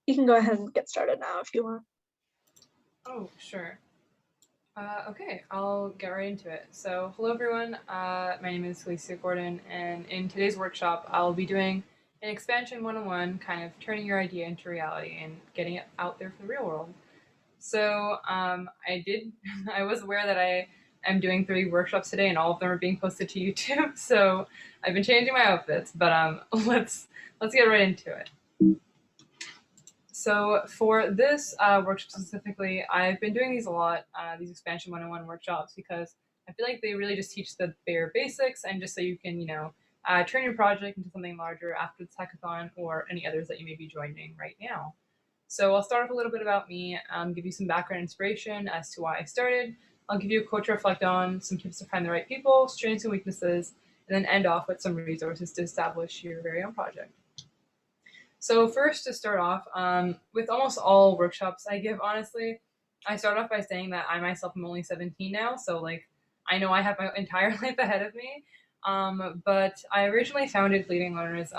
You can go ahead and get started now if you want. Oh, sure. Okay, I'll get right into it. So, hello everyone. My name is Alicia Gordon, and in today's workshop, I'll be doing an expansion 101, kind of turning your idea into reality and getting it out there for the real world. So, I was aware that I am doing 3 workshops today, and all of them are being posted to YouTube. So, I've been changing my outfits, but let's get right into it. So for this workshop specifically, I've been doing these a lot, these Expansion 101 workshops, because I feel like they really just teach the bare basics and just so you can, turn your project into something larger after this hackathon or any others that you may be joining right now. So I'll start off a little bit about me, give you some background inspiration as to why I started. I'll give you a quote to reflect on, some tips to find the right people, strengths and weaknesses, and then end off with some resources to establish your very own project. So first, to start off, with almost all workshops I give, honestly, I start off by saying that I myself am only 17 now, so like I know I have my entire life ahead of me. But I originally founded Leading Learners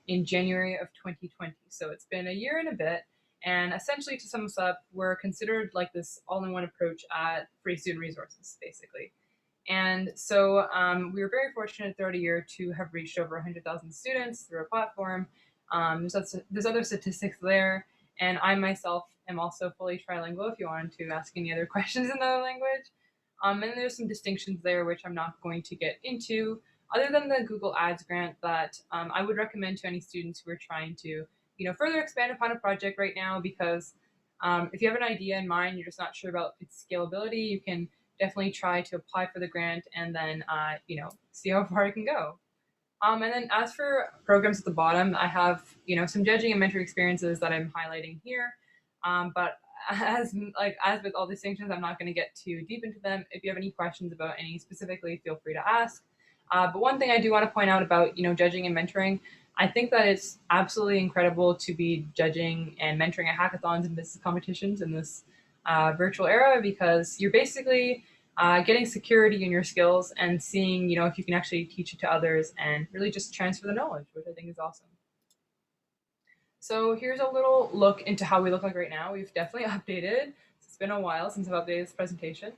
in January of 2020, so it's been a year and a bit. And essentially, to sum us up, we're considered like this all-in-one approach at free student resources, basically. And so we were very fortunate throughout a year to have reached over 100,000 students through our platform. There's other statistics there, and I myself am also fully trilingual if you wanted to ask any other questions in another language. And there's some distinctions there which I'm not going to get into, other than the Google Ads grant that I would recommend to any students who are trying to, further expand upon a project right now, because if you have an idea in mind, you're just not sure about its scalability, you can definitely try to apply for the grant and then, see how far it can go. And then as for programs at the bottom, I have, some judging and mentoring experiences that I'm highlighting here. But as with all distinctions, I'm not going to get too deep into them. If you have any questions about any specifically, feel free to ask. But one thing I do want to point out about, judging and mentoring, I think that it's absolutely incredible to be judging and mentoring at hackathons and business competitions in this virtual era, because you're basically getting security in your skills and seeing, if you can actually teach it to others and really just transfer the knowledge, which I think is awesome. So here's a little look into how we look like right now. We've definitely updated. It's been a while since I've updated this presentation.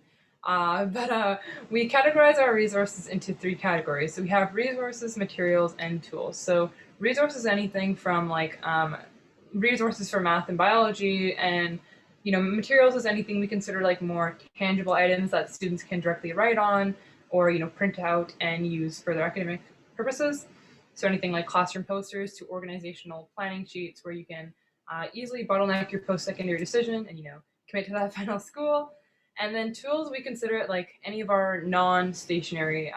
But we categorize our resources into 3 categories. So we have resources, materials, and tools. So resources, anything from like resources for math and biology, and materials is anything we consider like more tangible items that students can directly write on or print out and use for their academic purposes. So anything like classroom posters to organizational planning sheets where you can easily bottleneck your post-secondary decision and commit to that final school. And then tools, we consider it like any of our non-stationary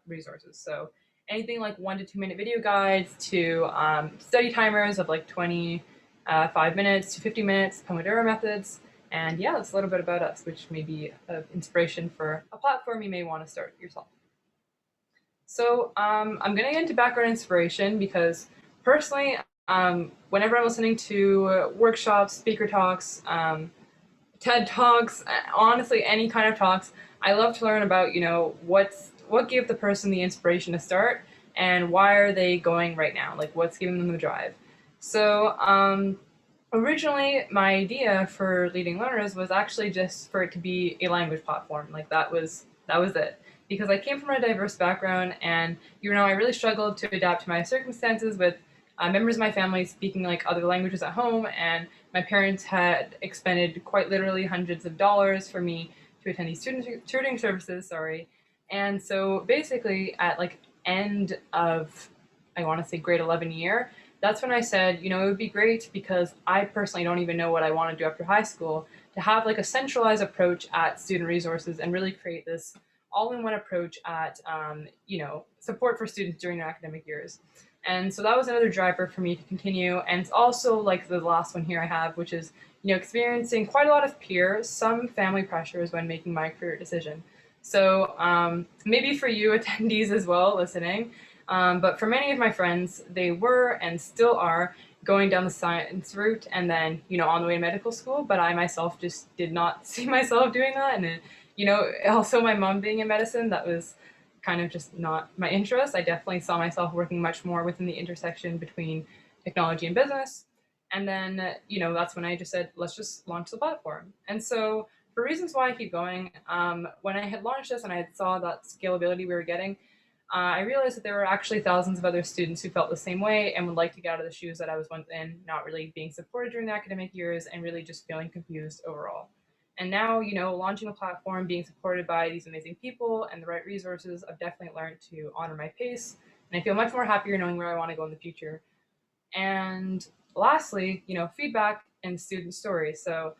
resources. So anything like 1 to 2 minute video guides to study timers of like 5 minutes to 50 minutes, Pomodoro methods. And yeah, that's a little bit about us, which may be of inspiration for a platform you may want to start yourself. So I'm going to get into background inspiration because personally, whenever I'm listening to workshops, speaker talks, TED Talks, honestly, any kind of talks, I love to learn about, what gave the person the inspiration to start and why are they going right now? Like, what's giving them the drive? So originally, my idea for Leading Learners was actually just for it to be a language platform. Like, that was it. Because I came from a diverse background, and I really struggled to adapt to my circumstances with members of my family speaking like other languages at home, and my parents had expended quite literally hundreds of dollars for me to attend these tutoring services. And so basically, at like end of, I want to say grade 11 year, that's when I said, it would be great, because I personally don't even know what I want to do after high school, to have like a centralized approach at student resources and really create this all-in-one approach at, support for students during their academic years. And so that was another driver for me to continue. And it's also like the last one here I have, which is, experiencing quite a lot of some family pressures when making my career decision. So maybe for you attendees as well listening, but for many of my friends, they were and still are going down the science route and then, on the way to medical school. But I myself just did not see myself doing that. And, also my mom being in medicine, that was kind of just not my interest. I definitely saw myself working much more within the intersection between technology and business. And then, that's when I just said, let's just launch the platform. And so, for reasons why I keep going, when I had launched this and I saw that scalability we were getting, I realized that there were actually thousands of other students who felt the same way and would like to get out of the shoes that I was once in, not really being supported during the academic years and really just feeling confused overall. And now, launching a platform, being supported by these amazing people and the right resources, I've definitely learned to honor my pace. And I feel much more happier knowing where I want to go in the future. And lastly, feedback and student stories. So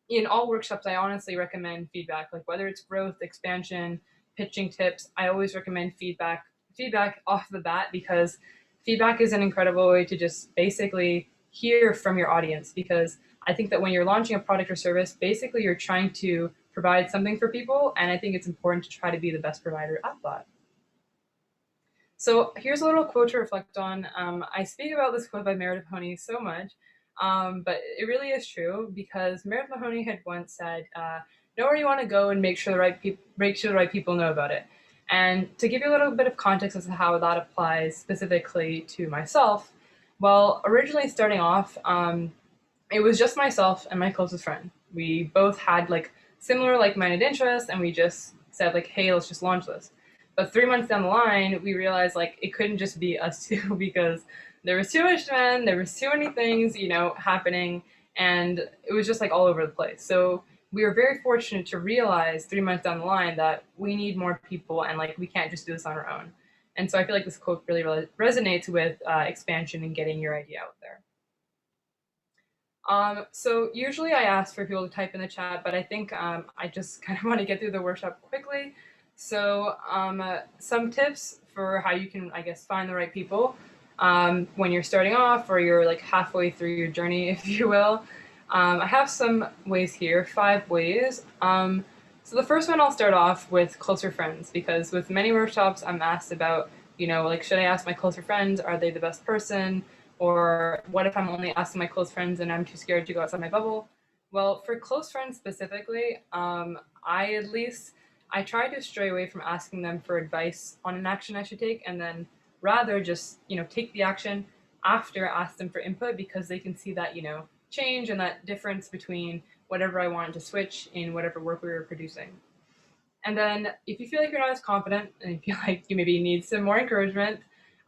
in all workshops, I honestly recommend feedback, like whether it's growth, expansion, pitching tips. I always recommend feedback off the bat, because feedback is an incredible way to just basically hear from your audience. Because I think that when you're launching a product or service, basically you're trying to provide something for people, and I think it's important to try to be the best provider at that. So here's a little quote to reflect on. I speak about this quote by Meredith Mahoney so much, but it really is true, because Meredith Mahoney had once said, "Know where you want to go and make sure the right people know about it." And to give you a little bit of context as to how that applies specifically to myself, well, originally starting off, it was just myself and my closest friend. We both had like similar like-minded interests, and we just said like, "Hey, let's just launch this." But 3 months down the line, we realized like it couldn't just be us two because there was too much demand, there was too many things, happening, and it was just like all over the place. So we were very fortunate to realize 3 months down the line that we need more people, and like we can't just do this on our own. And so I feel like this quote really resonates with expansion and getting your idea out there. So usually I ask for people to type in the chat, but I think I just kind of want to get through the workshop quickly. So some tips for how you can, I guess, find the right people when you're starting off or you're like halfway through your journey, if you will. I have some ways here, 5 ways. So the first one, I'll start off with closer friends, because with many workshops, I'm asked about, like, should I ask my closer friends? Are they the best person? Or what if I'm only asking my close friends and I'm too scared to go outside my bubble? Well, for close friends specifically, I try to stray away from asking them for advice on an action I should take, and then rather just take the action after ask them for input, because they can see that change and that difference between whatever I wanted to switch in whatever work we were producing. And then if you feel like you're not as confident and you feel like you maybe need some more encouragement,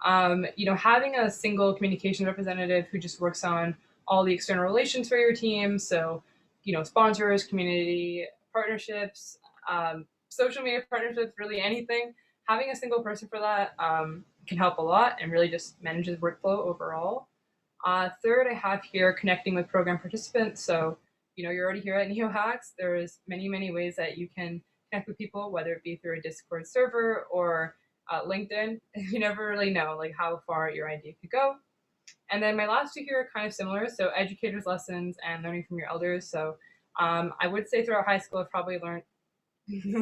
having a single communication representative who just works on all the external relations for your team. So, sponsors, community partnerships, social media partnerships, really anything. Having a single person for that can help a lot and really just manages workflow overall. Third, I have here connecting with program participants. So, you're already here at NeoHacks. There's many, many ways that you can connect with people, whether it be through a Discord server or LinkedIn. You never really know like how far your idea could go. And then my last two here are kind of similar. So educators' lessons and learning from your elders. So I would say throughout high school, I've probably learned,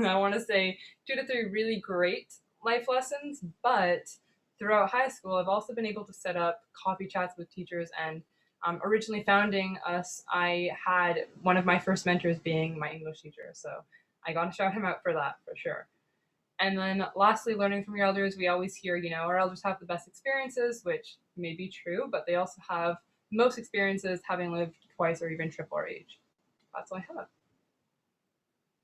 I want to say 2 to 3 really great life lessons. But throughout high school, I've also been able to set up coffee chats with teachers. And originally founding us, I had one of my first mentors being my English teacher. So I got to shout him out for that for sure. And then lastly, learning from your elders. We always hear, our elders have the best experiences, which may be true, but they also have most experiences having lived twice or even triple our age. That's all I have.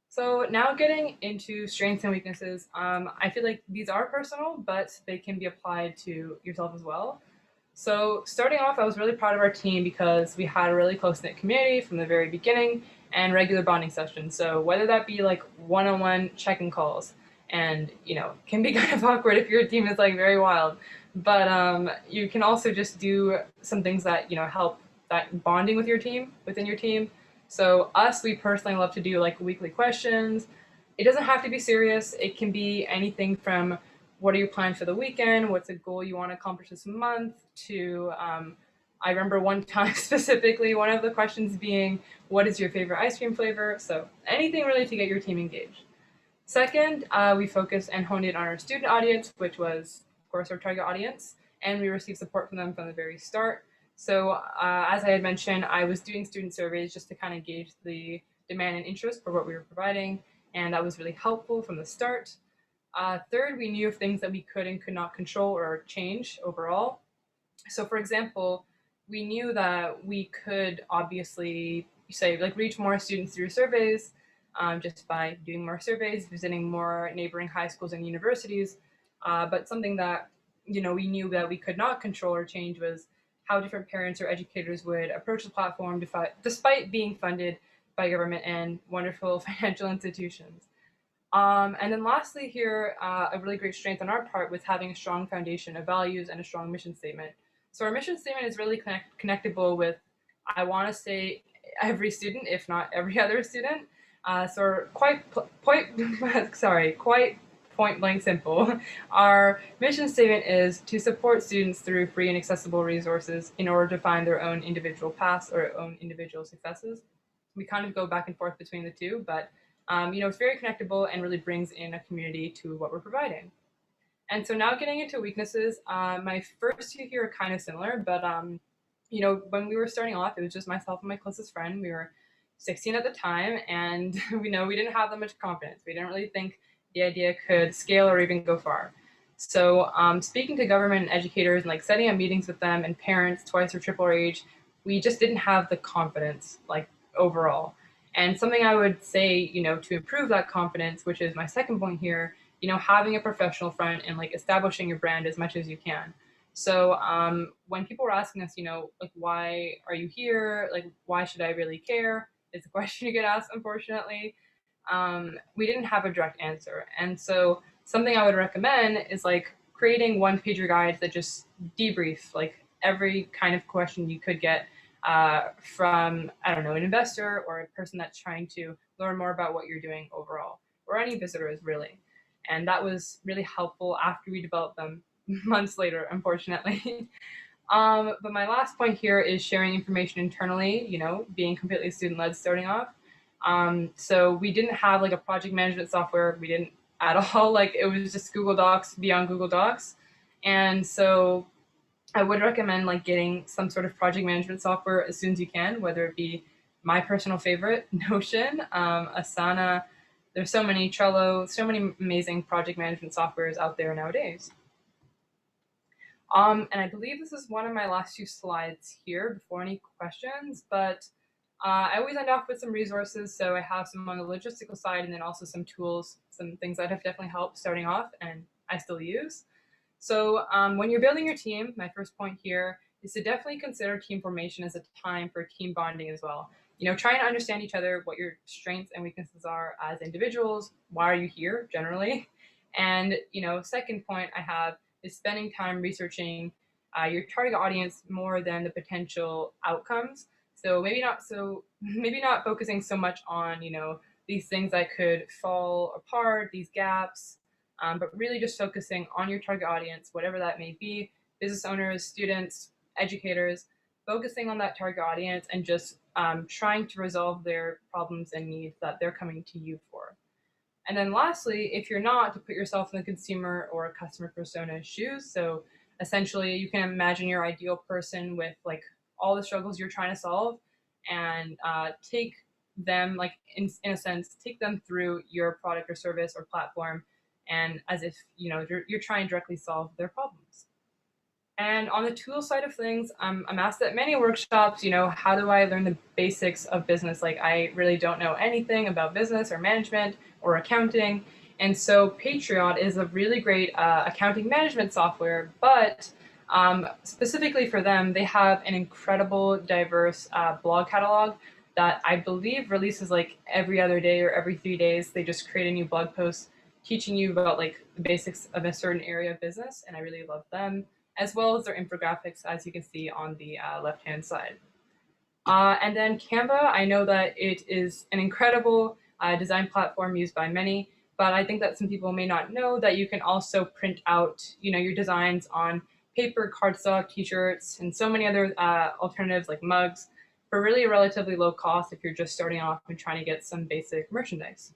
So now getting into strengths and weaknesses, I feel like these are personal, but they can be applied to yourself as well. So starting off, I was really proud of our team because we had a really close-knit community from the very beginning and regular bonding sessions. So whether that be like one-on-one check-in calls, and can be kind of awkward if your team is like very wild, but you can also just do some things that help that bonding with your team within your team. So we personally love to do like weekly questions. It doesn't have to be serious. It can be anything from what are your plans for the weekend, what's a goal you want to accomplish this month, to I remember one time specifically one of the questions being, what is your favorite ice cream flavor? So anything really to get your team engaged. Second, we focused and honed in on our student audience, which was, of course, our target audience, and we received support from them from the very start. So as I had mentioned, I was doing student surveys just to kind of gauge the demand and interest for what we were providing, and that was really helpful from the start. Third, we knew of things that we could and could not control or change overall. So for example, we knew that we could obviously say like reach more students through surveys, just by doing more surveys, visiting more neighboring high schools and universities. But something that we knew that we could not control or change was how different parents or educators would approach the platform, despite being funded by government and wonderful financial institutions. And then lastly here, a really great strength on our part was having a strong foundation of values and a strong mission statement. So our mission statement is really connectable with, I want to say, every student, if not every other student. So we're quite point blank simple. Our mission statement is to support students through free and accessible resources in order to find their own individual paths or own individual successes. We kind of go back and forth between the two, but it's very connectable and really brings in a community to what we're providing. And so now getting into weaknesses, my first two here are kind of similar, but when we were starting off, it was just myself and my closest friend. We were 16 at the time, and we didn't have that much confidence. We didn't really think the idea could scale or even go far. So speaking to government and educators and like setting up meetings with them and parents twice or triple our age, we just didn't have the confidence like overall. And something I would say, to improve that confidence, which is my second point here, having a professional front and like establishing your brand as much as you can. So when people were asking us, like, why are you here? Like, why should I really care? It's a question you get asked, unfortunately. We didn't have a direct answer. And so something I would recommend is like creating one-pager guides that just debrief like every kind of question you could get from, I don't know, an investor or a person that's trying to learn more about what you're doing overall, or any visitors really. And that was really helpful after we developed them months later, unfortunately. But my last point here is sharing information internally, being completely student-led starting off. So we didn't have like a project management software. We didn't at all. Like it was just Google Docs beyond Google Docs. And so I would recommend like getting some sort of project management software as soon as you can, whether it be my personal favorite, Notion, Asana. There's so many, Trello, so many amazing project management softwares out there nowadays. And I believe this is one of my last few slides here before any questions, but I always end off with some resources. So I have some on the logistical side and then also some tools, some things that have definitely helped starting off and I still use. So when you're building your team, my first point here is to definitely consider team formation as a time for team bonding as well. Trying to understand each other, what your strengths and weaknesses are as individuals, why are you here generally? And, second point I have is spending time researching your target audience more than the potential outcomes. So maybe not focusing so much on, these things that could fall apart, these gaps, but really just focusing on your target audience, whatever that may be, business owners, students, educators, focusing on that target audience and just trying to resolve their problems and needs that they're coming to you for. And then lastly, if you're not, to put yourself in the consumer or customer persona's shoes. So essentially you can imagine your ideal person with like all the struggles you're trying to solve and take them like in a sense, take them through your product or service or platform and as if you're trying to directly solve their problems. And on the tool side of things, I'm asked at many workshops, how do I learn the basics of business? Like I really don't know anything about business or management or accounting. And so Patreon is a really great accounting management software, but specifically for them, they have an incredible diverse blog catalog that I believe releases like every other day or every 3 days. They just create a new blog post teaching you about like the basics of a certain area of business. And I really love them, as well as their infographics, as you can see on the left-hand side. And then Canva, I know that it is an incredible design platform used by many, but I think that some people may not know that you can also print out, your designs on paper, cardstock, t-shirts, and so many other alternatives like mugs for really a relatively low cost if you're just starting off and trying to get some basic merchandise.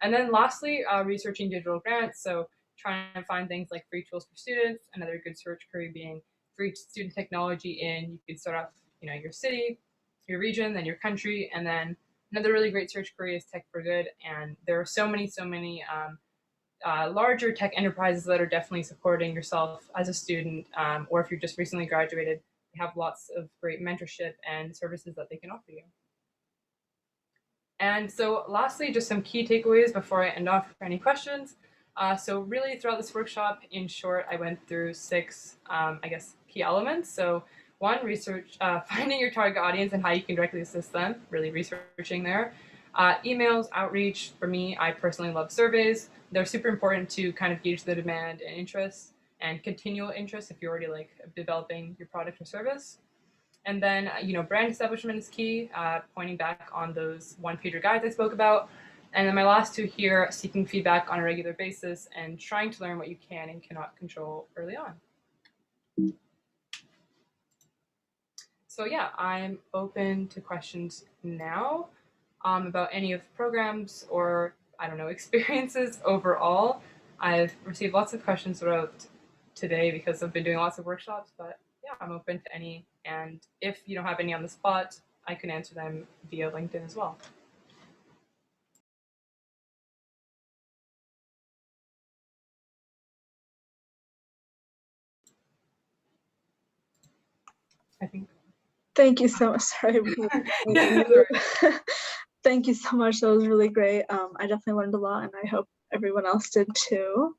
And then lastly, researching digital grants. So trying to find things like free tools for students, another good search query being free student technology you could start off, your city, your region, then your country, and then another really great search query is tech for good. And there are so many larger tech enterprises that are definitely supporting yourself as a student, or if you're just recently graduated, have lots of great mentorship and services that they can offer you. And so lastly, just some key takeaways before I end off for any questions. So really throughout this workshop, in short, I went through 6, key elements. So 1, research, finding your target audience and how you can directly assist them, really researching there. Emails, outreach, for me, I personally love surveys. They're super important to kind of gauge the demand and interest and continual interest if you're already like developing your product or service. And then, brand establishment is key, pointing back on those one-pager guides I spoke about. And then my last 2 here, seeking feedback on a regular basis and trying to learn what you can and cannot control early on. So yeah, I'm open to questions now about any of the programs or, experiences overall. I've received lots of questions throughout today because I've been doing lots of workshops, but yeah, I'm open to any. And if you don't have any on the spot, I can answer them via LinkedIn as well. I think. Thank you so much. Sorry. Thank you so much. That was really great. I definitely learned a lot, and I hope everyone else did too.